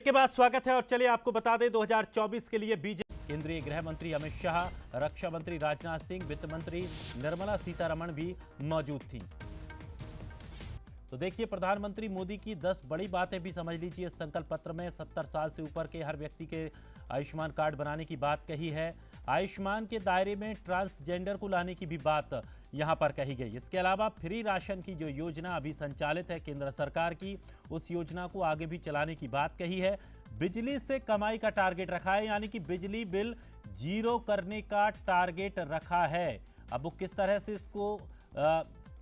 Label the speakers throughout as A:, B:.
A: के बाद स्वागत है और चलिए आपको बता दें 2024 के लिए बीजेपी केंद्रीय गृह मंत्री अमित शाह, रक्षा मंत्री राजनाथ सिंह, वित्त मंत्री निर्मला सीतारमण भी मौजूद थी। तो देखिए, प्रधानमंत्री मोदी की 10 बड़ी बातें भी समझ लीजिए। संकल्प पत्र में 70 साल से ऊपर के हर व्यक्ति के आयुष्मान कार्ड बनाने की बात कही है। आयुष्मान के दायरे में ट्रांसजेंडर को लाने की भी बात यहां पर कही गई। इसके अलावा फ्री राशन की जो योजना अभी संचालित है केंद्र सरकार की, उस योजना को आगे भी चलाने की बात कही है। बिजली से कमाई का टारगेट रखा है, यानी कि बिजली बिल जीरो करने का टारगेट रखा है। अब वो किस तरह से इसको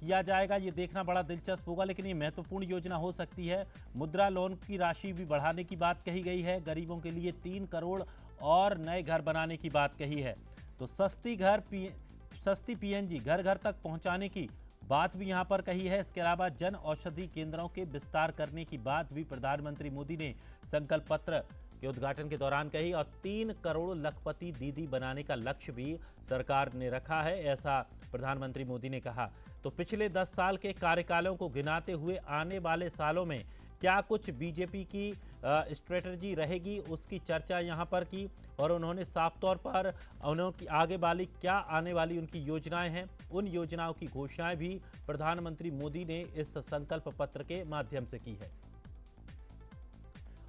A: किया जाएगा, ये देखना बड़ा दिलचस्प होगा, लेकिन ये महत्वपूर्ण योजना हो सकती है। मुद्रा लोन की राशि भी बढ़ाने की बात कही गई है। गरीबों के लिए 3 करोड़ और नए घर बनाने की बात कही है। तो सस्ती पीएनजी घर घर तक पहुंचाने की बात भी यहां पर कही है। इसके अलावा जन औषधि केंद्रों के विस्तार करने की बात भी प्रधानमंत्री मोदी ने संकल्प पत्र के उद्घाटन के दौरान कही और 3 करोड़ लखपति दीदी बनाने का लक्ष्य भी सरकार ने रखा है, ऐसा प्रधानमंत्री मोदी ने कहा। तो पिछले 10 साल के कार्यकालों को गिनाते हुए आने वाले सालों में क्या कुछ बीजेपी की स्ट्रेटजी रहेगी, उसकी चर्चा यहां पर की और उन्होंने साफ तौर पर उनकी आगे वाली क्या आने वाली उनकी योजनाएं हैं, उन योजनाओं की घोषणाएं भी प्रधानमंत्री मोदी ने इस संकल्प पत्र के माध्यम से की है।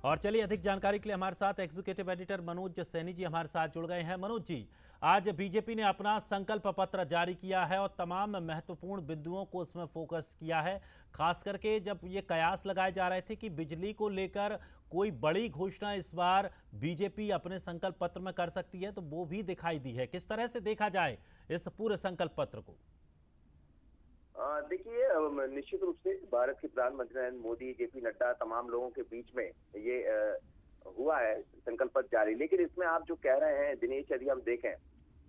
A: और चलिए, अधिक जानकारी के लिए हमारे साथ एग्जीक्यूटिव एडिटर मनोज सैनी जी हमारे साथ जुड़ गए हैं। मनोज जी, आज बीजेपी ने अपना संकल्प पत्र जारी किया है और तमाम महत्वपूर्ण बिंदुओं को उसमें फोकस किया है। खास करके जब ये कयास लगाए जा रहे थे कि बिजली को लेकर कोई बड़ी घोषणा इस बार बीजेपी अपने संकल्प पत्र में कर सकती है, तो वो भी दिखाई दी है। किस तरह से देखा जाए इस पूरे संकल्प पत्र को?
B: देखिए, निश्चित रूप से भारत के प्रधानमंत्री नरेंद्र मोदी, जेपी नड्डा, तमाम लोगों के बीच में ये हुआ है संकल्प पत्र जारी। लेकिन इसमें आप जो कह रहे हैं दिनेश, यदि हम देखें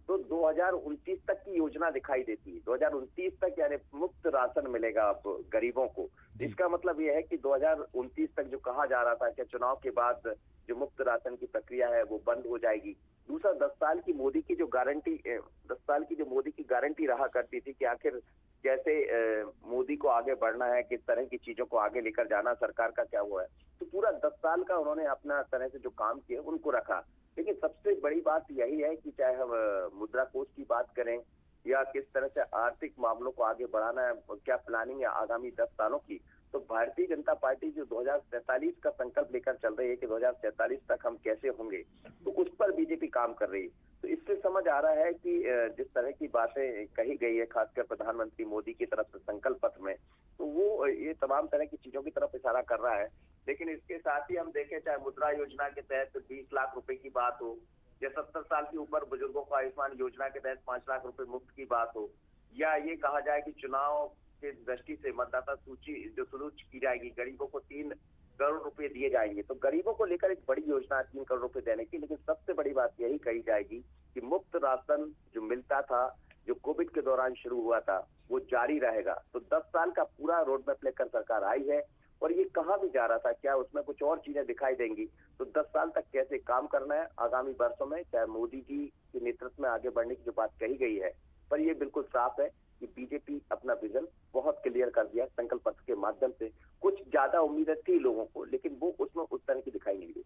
B: तो 2029 तक की योजना दिखाई देती है। 2029 तक यानी मुफ्त राशन मिलेगा अब गरीबों को। इसका मतलब यह है कि 2029 तक जो कहा जा रहा था कि चुनाव के बाद जो मुफ्त राशन की प्रक्रिया है वो बंद हो जाएगी। दूसरा, 10 साल की मोदी की जो गारंटी रहा करती थी कि आखिर कैसे मोदी को आगे बढ़ना है, किस तरह की चीजों को आगे लेकर जाना, सरकार का क्या हुआ है, तो पूरा 10 साल का उन्होंने अपना तरह से जो काम किए उनको रखा। लेकिन सबसे बड़ी बात यही है कि चाहे हम मुद्रा कोष की बात करें या किस तरह से आर्थिक मामलों को आगे बढ़ाना है, क्या प्लानिंग है आगामी 10 सालों की, तो भारतीय जनता पार्टी जो 2047 का संकल्प लेकर चल रही है कि 2047 तक हम कैसे होंगे, तो उस पर बीजेपी काम कर रही है। तो इससे समझ आ रहा है कि जिस तरह की बातें कही गई है खासकर प्रधानमंत्री मोदी की तरफ से संकल्प पत्र में, तो वो ये तमाम तरह की चीजों की तरफ इशारा कर रहा है। लेकिन इसके साथ ही हम देखें, चाहे मुद्रा योजना के तहत 20 लाख रुपए की बात हो या 70 साल की ऊपर बुजुर्गों को आयुष्मान योजना के तहत 5 लाख रुपए मुफ्त की बात हो, या ये कहा जाए कि चुनाव के दृष्टि से मतदाता सूची जो शुरू की जाएगी, गरीबों को 3 करोड़ रुपए दिए जाएंगे। तो गरीबों को लेकर एक बड़ी योजना है 3 करोड़ रुपए देने की। लेकिन सबसे बड़ी बात यही कही जाएगी कि मुफ्त राशन जो मिलता था, जो कोविड के दौरान शुरू हुआ था, वो जारी रहेगा। तो 10 साल का पूरा रोड मैप लेकर सरकार आई है और ये कहा भी जा रहा था, क्या उसमें कुछ और चीजें दिखाई देंगी। तो 10 साल तक कैसे काम करना है आगामी वर्षों में, चाहे मोदी जी के नेतृत्व में आगे बढ़ने की जो बात कही गई है, पर ये बिल्कुल साफ है कि बीजेपी अपना विजन बहुत क्लियर कर दिया संकल्प पत्र के माध्यम से। कुछ ज्यादा उम्मीदें थी लोगों को, लेकिन वो उसमें उस तरह की दिखाई नहीं दी।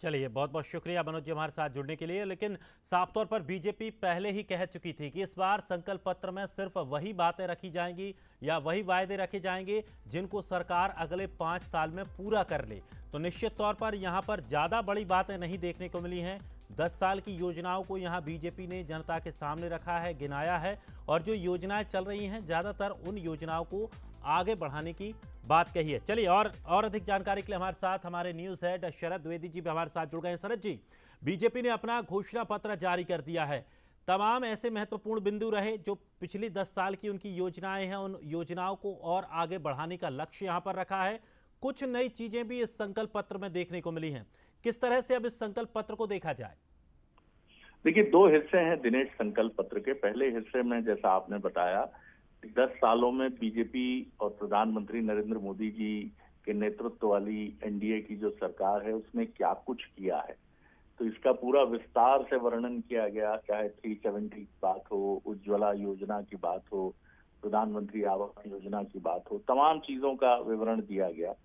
A: चलिए, बहुत बहुत शुक्रिया मनोज जी हमारे साथ जुड़ने के लिए। लेकिन साफ तौर पर बीजेपी पहले ही कह चुकी थी कि इस बार संकल्प पत्र में सिर्फ वही बातें रखी जाएंगी या वही वायदे रखे जाएंगे जिनको सरकार अगले 5 साल में पूरा कर ले। तो निश्चित तौर पर यहां पर ज्यादा बड़ी बातें नहीं देखने को मिली हैं। 10 साल की योजनाओं को यहां बीजेपी ने जनता के सामने रखा है, गिनाया है और जो योजनाएं चल रही हैं ज्यादातर उन योजनाओं को आगे बढ़ाने की बात कही है। चलिए, और अधिक जानकारी के लिए हमारे साथ हमारे न्यूज़ हेड शरद द्विवेदी जी भी हमारे साथ जुड़ गए हैं। शरद जी, बीजेपी ने अपना घोषणा पत्र जारी कर दिया है। तमाम ऐसे महत्वपूर्ण बिंदु रहे जो पिछली 10 साल की उनकी योजनाएं हैं, उन योजनाओं को और आगे बढ़ाने का लक्ष्य यहां पर रखा है। कुछ नई चीजें भी इस संकल्प पत्र में देखने को मिली हैं। किस तरह से अब इस संकल्प पत्र को देखा जाए?
C: देखिए, 2 हिस्से हैं दिनेश संकल्प पत्र के। पहले हिस्से में जैसा आपने बताया, 10 सालों में बीजेपी और प्रधानमंत्री नरेंद्र मोदी जी के नेतृत्व वाली एनडीए की जो सरकार है उसने क्या कुछ किया है, तो इसका पूरा विस्तार से वर्णन किया गया। चाहे 370 की बात हो, उज्ज्वला योजना की बात हो, प्रधानमंत्री आवास योजना की बात हो, तमाम चीजों का विवरण दिया गया।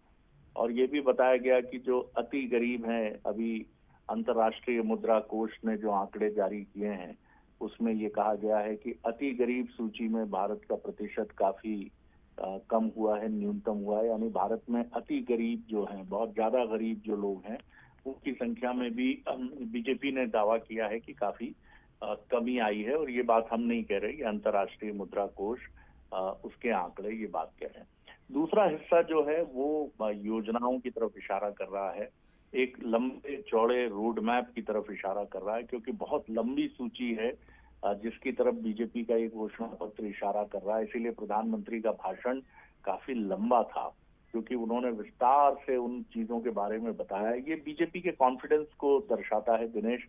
C: और ये भी बताया गया कि जो अति गरीब हैं, अभी अंतर्राष्ट्रीय मुद्रा कोष ने जो आंकड़े जारी किए हैं उसमें ये कहा गया है कि अति गरीब सूची में भारत का प्रतिशत काफी कम हुआ है, न्यूनतम हुआ है। यानी भारत में अति गरीब जो हैं, बहुत ज्यादा गरीब जो लोग हैं, उनकी संख्या में भी बीजेपी ने दावा किया है कि काफी कमी आई है। और ये बात हम नहीं कह रहे, ये अंतर्राष्ट्रीय मुद्रा कोष उसके आंकड़े ये बात कह रहे हैं। दूसरा हिस्सा जो है वो योजनाओं की तरफ इशारा कर रहा है, एक लंबे चौड़े रोड मैप की तरफ इशारा कर रहा है, क्योंकि बहुत लंबी सूची है जिसकी तरफ बीजेपी का एक घोषणा पत्र इशारा कर रहा है। इसीलिए प्रधानमंत्री का भाषण काफी लंबा था, क्योंकि उन्होंने विस्तार से उन चीजों के बारे में बताया। ये बीजेपी के कॉन्फिडेंस को दर्शाता है दिनेश,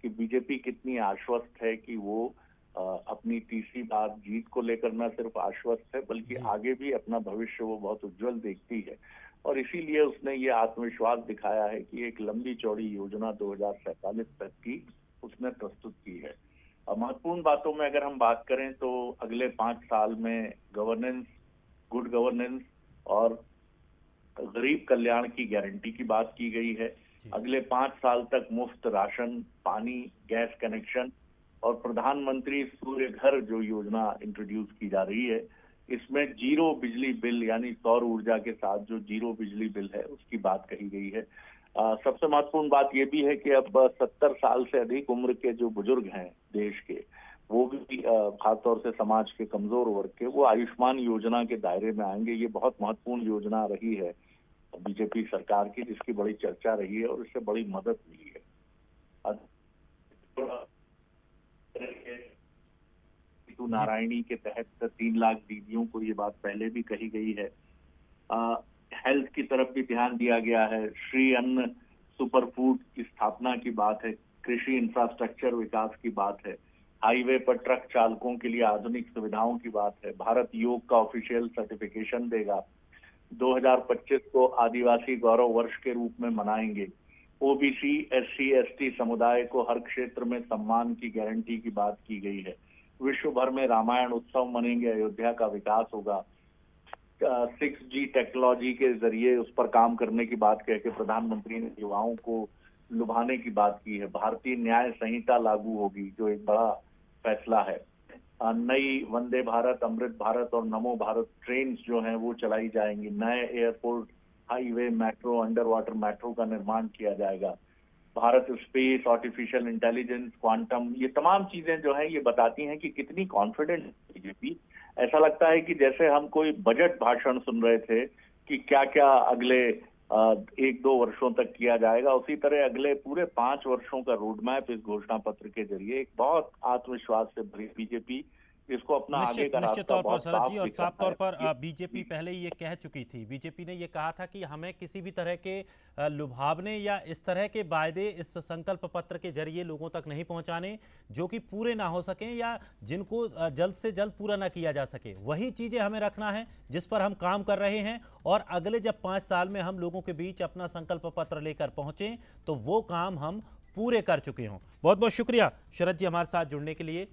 C: कि बीजेपी कितनी आश्वस्त है कि वो अपनी तीसरी बार जीत को लेकर न सिर्फ आश्वस्त है, बल्कि आगे भी अपना भविष्य वो बहुत उज्जवल देखती है। और इसीलिए उसने ये आत्मविश्वास दिखाया है कि एक लंबी चौड़ी योजना 2047 तक की उसने प्रस्तुत की है। महत्वपूर्ण बातों में अगर हम बात करें तो अगले 5 साल में गवर्नेंस, गुड गवर्नेंस और गरीब कल्याण की गारंटी की बात की गई है। अगले 5 साल तक मुफ्त राशन, पानी, गैस कनेक्शन और प्रधानमंत्री सूर्य घर जो योजना इंट्रोड्यूस की जा रही है, इसमें जीरो बिजली बिल यानी सौर ऊर्जा के साथ जो जीरो बिजली बिल है उसकी बात कही गई है। सबसे महत्वपूर्ण बात यह भी है कि अब 70 साल से अधिक उम्र के जो बुजुर्ग हैं देश के, वो भी खासतौर से समाज के कमजोर वर्ग के, वो आयुष्मान योजना के दायरे में आएंगे। ये बहुत महत्वपूर्ण योजना रही है बीजेपी सरकार की, जिसकी बड़ी चर्चा रही है और इससे बड़ी मदद मिली है। नारायणी के तहत 3 लाख दीदियों को ये बात पहले भी कही गई है। हेल्थ की तरफ भी ध्यान दिया गया है। श्री अन्न सुपरफूड की स्थापना की बात है। कृषि इंफ्रास्ट्रक्चर विकास की बात है। हाईवे पर ट्रक चालकों के लिए आधुनिक सुविधाओं की बात है। भारत योग का ऑफिशियल सर्टिफिकेशन देगा। 2025 को आदिवासी गौरव वर्ष के रूप में मनाएंगे। ओबीसी, एससी, एसटी समुदाय को हर क्षेत्र में सम्मान की गारंटी की बात की गई है। विश्व भर में रामायण उत्सव मनेंगे। अयोध्या का विकास होगा। 6G टेक्नोलॉजी के जरिए उस पर काम करने की बात कह के प्रधानमंत्री ने युवाओं को लुभाने की बात की है। भारतीय न्याय संहिता लागू होगी, जो एक बड़ा फैसला है। नई वंदे भारत, अमृत भारत और नमो भारत ट्रेन जो हैं वो चलाई जाएंगी। नए airport, highway, metro, under water metro का निर्माण किया जाएगा। Bharat space, artificial intelligence, quantum, ये तमाम चीजें जो हैं ये बताती हैं कि कितनी कॉन्फिडेंट बीजेपी। ऐसा लगता है कि जैसे हम कोई बजट भाषण सुन रहे थे कि क्या क्या अगले 1-2 वर्षों तक किया जाएगा, उसी तरह अगले पूरे 5 वर्षों का रोड मैप इस घोषणा पत्र के जरिए एक बहुत आत्मविश्वास से भरी बीजेपी इसको अपना आगे का
A: निश्चित
C: रास्ता
A: तौर पर
C: बहुत
A: शरद
C: साफ
A: जी, और
C: दिखाता
A: साफ तौर
C: है।
A: पर बीजेपी पहले ही ये कह चुकी थी। बीजेपी ने ये कहा था कि हमें किसी भी तरह के लुभावने या इस तरह के वायदे इस संकल्प पत्र के जरिए लोगों तक नहीं पहुंचाने जो कि पूरे ना हो सकें या जिनको जल्द से जल्द पूरा ना किया जा सके। वही चीजें हमें रखना है जिस पर हम काम कर रहे हैं, और अगले जब 5 साल में हम लोगों के बीच अपना संकल्प पत्र लेकर पहुंचे तो वो काम हम पूरे कर चुके हों। बहुत बहुत शुक्रिया शरद जी हमारे साथ जुड़ने के लिए।